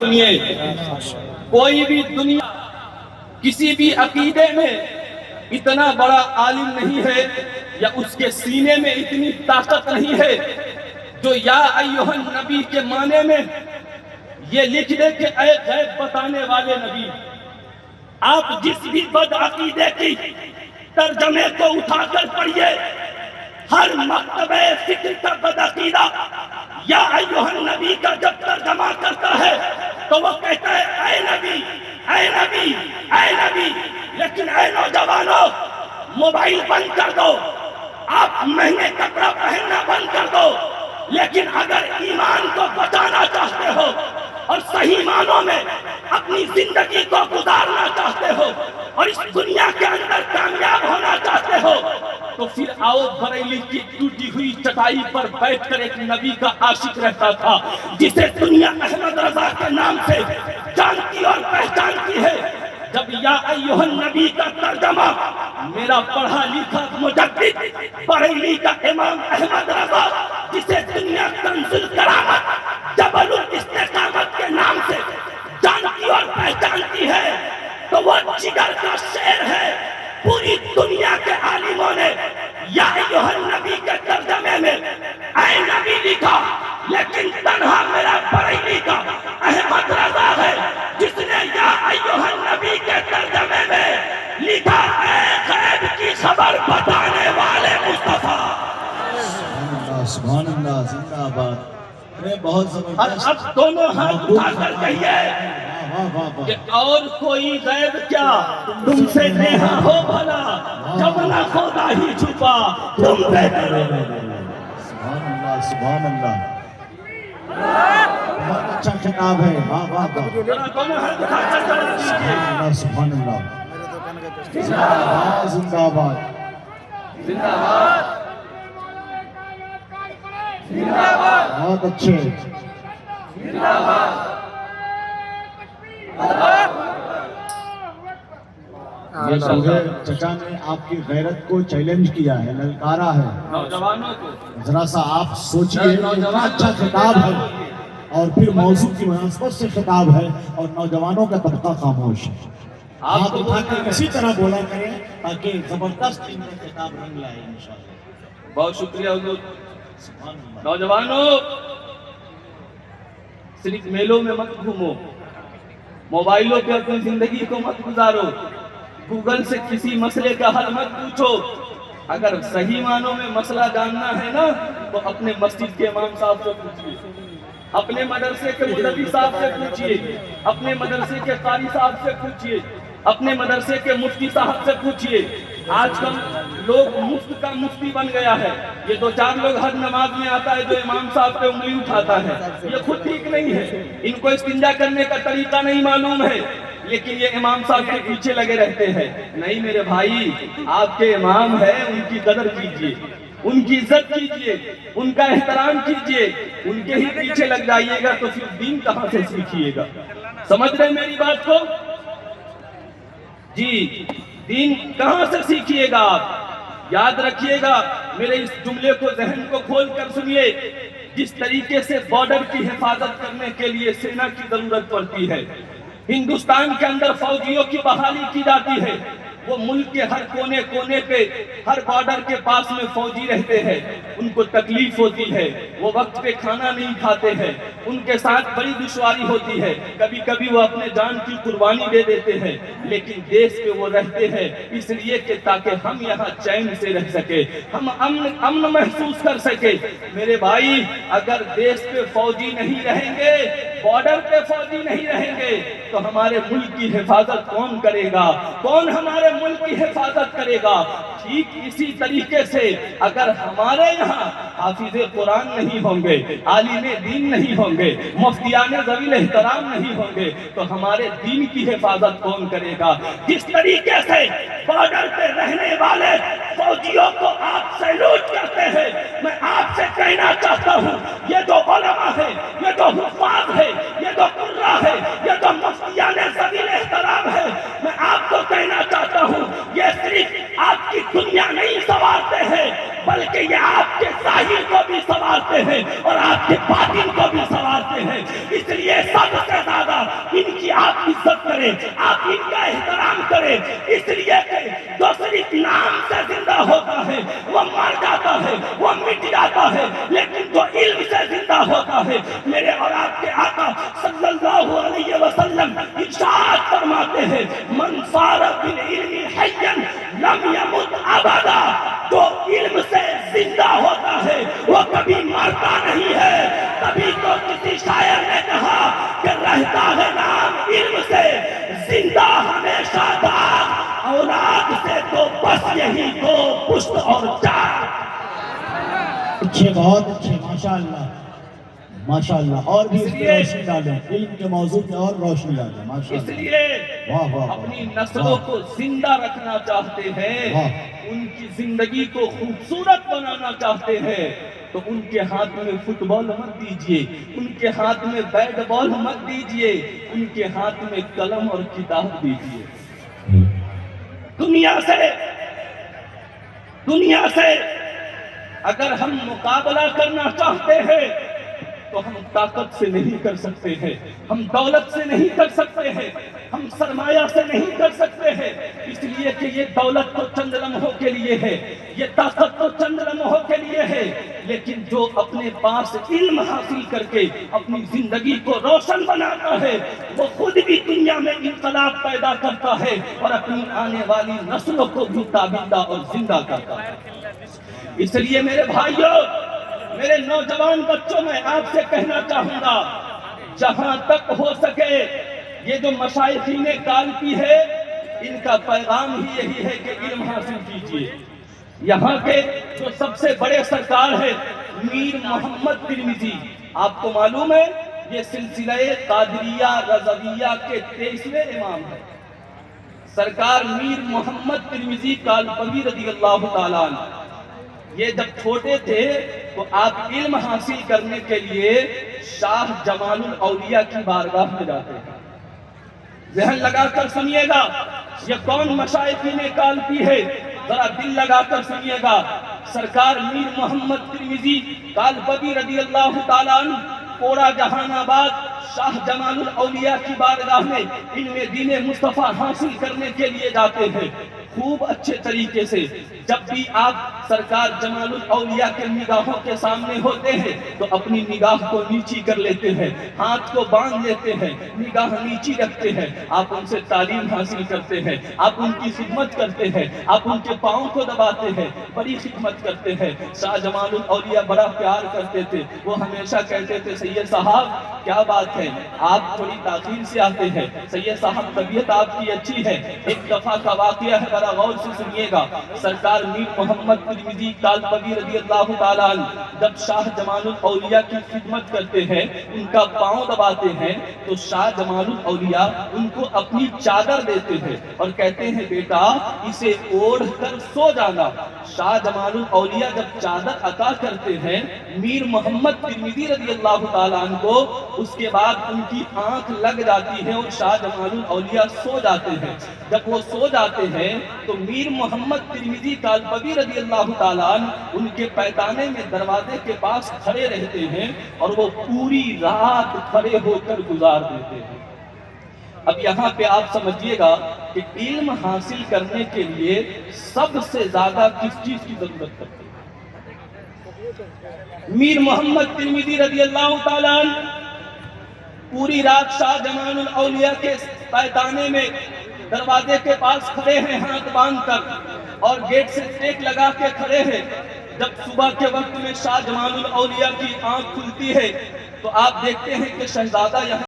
سنیے، کوئی بھی دنیا کسی بھی عقیدے میں اتنا بڑا عالم نہیں ہے یا اس کے سینے میں اتنی طاقت نہیں ہے جو یا ایھا النبی کے معنی میں یہ لکھ دے کہ اے غیب بتانے والے نبی۔ آپ جس بھی بد عقیدے کی ترجمے کو اٹھا کر پڑھیے، ہر مکتبہ فکر کا بد عقیدہ یا ایھا النبی کا جب ترجمہ کرتا ہے تو وہ کہتا ہے اے نبی، اے نبی، اے نبی۔ لیکن اے نوجوانوں، موبائل بند کر دو، آپ مہنگے کپڑا پہننا بند کر دو، لیکن اگر ایمان کو بچانا چاہتے ہو اور صحیح معنوں میں اپنی زندگی کو گزارنا چاہتے ہو اور اس دنیا کے اندر کامیاب ہونا چاہتے ہو تو پھر آؤ بریلی کی ٹوٹی ہوئی چٹائی پر بیٹھ کر ایک نبی کا عاشق رہتا تھا جسے دنیا احمد رضا کے نام سے جانتی اور پہچانتی ہے۔ جب یا ایھا النبی کا ترجمہ میرا پڑھا لکھا مجدد بریلی کا امام احمد رضا جسے دنیا کنز الکرامت جبل الاستقامت کے نام سے جانتی اور پہچانتی ہے تو وہ جگر کا شعر ہے۔ پوری دنیا کے عالموں نے یا ایھا النبی کے ترجمے میں اے نبی لکھا، لیکن تنہا میرا بریلی کا احمد رضا ہے جس نے یا ایھا النبی کے ترجمے میں لکھا اے غیب کی خبر بتانے والے مصطفیٰ۔ سبحان اللہ، زندہ آباد۔ بہت زبردست۔ اب دونوں ہاتھ اٹھا کر کہیے کہ اور کوئی غیب کیا تم سے نیہا ہو بھلا، جب نہ خدا ہی چھپا تم پہ کرو۔ سبحان اللہ، سبحان اللہ، بہت اچھا خطاب ہے۔ واہ واہ واہ، دونوں ہاتھ اٹھا کر جواب دیجیے۔ سبحان اللہ، زندہ آباد، زندہ آباد، زندہ باد، زندہ باد، بہت اچھے۔ زندہ باد۔ یہ پورے چچا نے آپ کی غیرت کو چیلنج کیا ہے، للکارا ہے۔ نوجوانوں کو ذرا سا آپ سوچئے، اتنا اچھا خطاب ہے اور پھر موضوع کی مناسبت سے خطاب ہے اور نوجوانوں کا طبقہ خاموش ہے۔ آپ اٹھا کر اسی طرح بولا کریں تاکہ زبردست ان کا خطاب رنگ لائے انشاءاللہ۔ بہت شکریہ حضور۔ سبحان اللہ۔ نوجوانوں، صرف میلوں میں مت گھومو، موبائلوں پہ اپنی زندگی کو مت گزارو، گوگل سے کسی مسئلے کا حل مت پوچھو۔ اگر صحیح معنوں میں مسئلہ جاننا ہے نا تو اپنے مسجد کے امام صاحب سے پوچھیے، اپنے مدرسے کے مدرس صاحب سے پوچھیے، اپنے مدرسے کے قاری صاحب سے پوچھیے، اپنے مدرسے کے مفتی صاحب سے پوچھیے۔ آج کل لوگ مفت کا مفتی بن گیا ہے۔ یہ دو چار لوگ ہر نماز میں آتا ہے جو امام صاحب پہ انگلی اٹھاتا ہے، یہ خود ٹھیک نہیں ہے، ان کو استنجا کرنے کا طریقہ نہیں معلوم ہے، لیکن یہ امام صاحب کے پیچھے لگے رہتے ہیں۔ نہیں میرے بھائی، آپ کے امام ہیں، ان کی قدر کیجئے، ان کی عزت کیجئے، ان کا احترام کیجئے، ان کے ہی پیچھے لگ جائیے گا تو پھر دین کہاں سے سیکھیے گا؟ سمجھ رہے میری بات کو؟ جی، دین کہاں سے سیکھیے گا آپ؟ یاد رکھیے گا، میرے اس جملے کو ذہن کو کھول کر سنیے۔ جس طریقے سے بارڈر کی حفاظت کرنے کے لیے سینا کی ضرورت پڑتی ہے، ہندوستان کے اندر فوجیوں کی بحالی کی جاتی ہے، وہ ملک کے ہر کونے کونے پہ ہر بارڈر کے پاس میں فوجی رہتے ہیں، ان کو تکلیف ہوتی ہے، وہ وقت پہ کھانا نہیں کھاتے ہیں، ان کے ساتھ بڑی دشواری ہوتی ہے، کبھی کبھی وہ اپنے جان کی قربانی دے دیتے ہیں، لیکن دیش پہ وہ رہتے ہیں اس لیے کہ تاکہ ہم یہاں چین سے رہ سکے، ہم امن محسوس کر سکے۔ میرے بھائی، اگر دیش پہ فوجی نہیں رہیں گے، بارڈر پہ فوجی نہیں رہیں گے تو ہمارے ملک کی حفاظت کون کرے گا؟ کون ہمارے ملک کی حفاظت کرے گا؟ ٹھیک اسی طریقے سے اگر ہمارے یہاں حافظ قرآن نہیں ہوں گے، عالم دین نہیں ہوں گے، مفتیان ذوی احترام نہیں ہوں گے تو ہمارے دین کی حفاظت کون کرے گا؟ جس طریقے سے بارڈر پہ رہنے والے فوجیوں کو آپ سیلوٹ کرتے ہیں، میں آپ سے کہنا چاہتا ہوں، یہ جو علماء ہے، یہ جو حفاظ ہے، یہ جو قرہ ہے، یہ جو مفتیان ذوی احترام ہے، میں آپ کو کہنا چاہتا ہوں، یہ صرف آپ کی دنیا نہیں سنوارتے ہیں بلکہ یہ آپ کے ظاہر کو بھی سنوارتے ہیں اور آپ کے باطن کو بھی سنوارتے ہیں۔ اس لیے سب سے زیادہ کریں، آپ ان کا احترام کریں، اس لیے کہ جو صرف نام سے زندہ ہوتا ہے وہ مر جاتا ہے، وہ مٹ جاتا ہے، لیکن جو علم سے زندہ ہوتا ہے، میرے اور آپ کے آقا صلی اللہ علیہ وسلم ارشاد فرماتے ہیں من صار بالعلم حیا لم یمت ابدا، جو علم سے زندہ ہوتا ہے وہ کبھی مرتا نہیں ہے۔ تبھی تو کسی شاعر نے کہا کہ رہتا ہے نام علم سے زندہ ہمیشہ داغ، اولاد سے تو بس یہی دو پشت اور چار۔ اچھے، بہت اچھے، ماشاءاللہ ماشاءاللہ، اور بھی اس پہ روشنی ڈالیں، علم کے موضوع پہ اور روشنی ڈالیں، اس ماشاءاللہ۔ لیے واہ واہ، اپنی نسلوں کو زندہ رکھنا چاہتے ہیں، واہ۔ ان کی زندگی کو خوبصورت بنانا چاہتے ہیں، تو ان کے ہاتھ میں فٹ بال مت دیجئے، ان کے ہاتھ میں بیٹ بال مت دیجئے، ان کے ہاتھ میں قلم اور کتاب دیجئے۔ دنیا سے اگر ہم مقابلہ کرنا چاہتے ہیں تو ہم طاقت سے نہیں کر سکتے ہیں، ہم دولت سے نہیں کر سکتے ہیں، ہم سرمایہ سے نہیں کر سکتے ہیں، اس لیے کہ یہ دولت تو چند لمحوں کے لیے ہے، یہ طاقت تو چند لمحوں کے لیے ہے، لیکن جو اپنے پاس علم حاصل کر کے اپنی زندگی کو روشن بناتا ہے وہ خود بھی دنیا میں انقلاب پیدا کرتا ہے اور اپنی آنے والی نسلوں کو بھی تابندہ اور زندہ کرتا ہے۔ اس لیے میرے بھائیوں، میرے نوجوان بچوں، میں آپ سے کہنا چاہوں گا جہاں تک ہو سکے یہ جو مشائخین کالپی ہے ان کا پیغام ہی یہی ہے کہ علم حاصل کیجئے۔ یہاں کے جو سب سے بڑے سرکار ہے میر محمد ترمذی، آپ کو معلوم ہے یہ سلسلہ قادریہ رضویہ کے 23ویں امام ہیں۔ سرکار میر محمد ترمذی کالپوی رضی اللہ تعالیٰ عنہ، یہ جب چھوٹے تھے تو آپ علم حاصل کرنے کے لیے شاہ جمال الاولیاء کی بارگاہ میں جاتے ہیں۔ ذہن لگا کر سنیے گا یہ کون مشائخین کالپی ہے، ذرا دل لگا کر سنیے گا۔ سرکار میر محمد ترمذی کالپوی رضی اللہ تعالیٰ عنہ کوڑا جہان آباد شاہ جمال الاولیاء کی بارگاہ میں علم دین مصطفیٰ حاصل کرنے کے لیے جاتے ہیں۔ خوب اچھے طریقے سے جب بھی آپ سرکار جمال الاولیاء کے نگاہوں کے سامنے ہوتے ہیں تو اپنی نگاہ کو نیچی کر لیتے ہیں، ہاتھ کو باندھ لیتے ہیں، نگاہ نیچی رکھتے ہیں، آپ ان سے تعلیم حاصل کرتے ہیں، آپ ان کی خدمت کرتے ہیں، آپ ان کے پاؤں کو دباتے ہیں، بڑی خدمت کرتے ہیں۔ شاہ جمال الاولیاء بڑا پیار کرتے تھے، وہ ہمیشہ کہتے تھے سید صاحب کیا بات ہے آپ تھوڑی تاخیر سے آتے ہیں، سید صاحب طبیعت آپ کی اچھی ہے۔ ایک دفعہ کا واقعہ ہے، بڑا غور سے سنیے گا۔ سرکار میر محمد ترمذی کالپوی رضی اللہ تعالیٰ عنہ جب شاہ جمال الاولیاء کی خدمت کرتے ہیں، ان کا پاؤں دباتے ہیں، تو شاہ جمال الاولیاء ان کو اپنی چادر دیتے ہیں اور کہتے ہیں بیٹا اسے اوڑھ کر سو جانا۔ شاہ جمال الاولیاء جب چادر عطا کرتے ہیں میر محمد ترمذی رضی اللہ تعالیٰ عنہ کو، اس کے بعد ان کی آنکھ لگ جاتی ہے اور شاہ جمال الاولیاء سو جاتے ہیں۔ جب وہ سو جاتے ہیں تو میر محمد ترمذی کالپوی رضی اللہ تعالیٰ عنہ ان کے پیتانے میں دروازے کے پاس کھڑے رہتے ہیں اور وہ پوری رات کھڑے ہو کر گزار دیتے ہیں۔ اب یہاں پہ آپ سمجھیے گا کہ علم حاصل کرنے کے لیے سب سے زیادہ کس چیز کی ضرورت پڑتی ہے؟ میر محمد ترمذی رضی اللہ تعالیٰ عنہ پوری رات شاہ جمال الاولیاء کے پیتانے میں دروازے کے پاس کھڑے ہیں ہاتھ باندھ کر اور گیٹ سے ٹیک لگا کے کھڑے ہیں۔ جب صبح کے وقت میں شاہ جمال الاولیاء کی آنکھ کھلتی ہے تو آپ دیکھتے ہیں کہ شہزادہ یہاں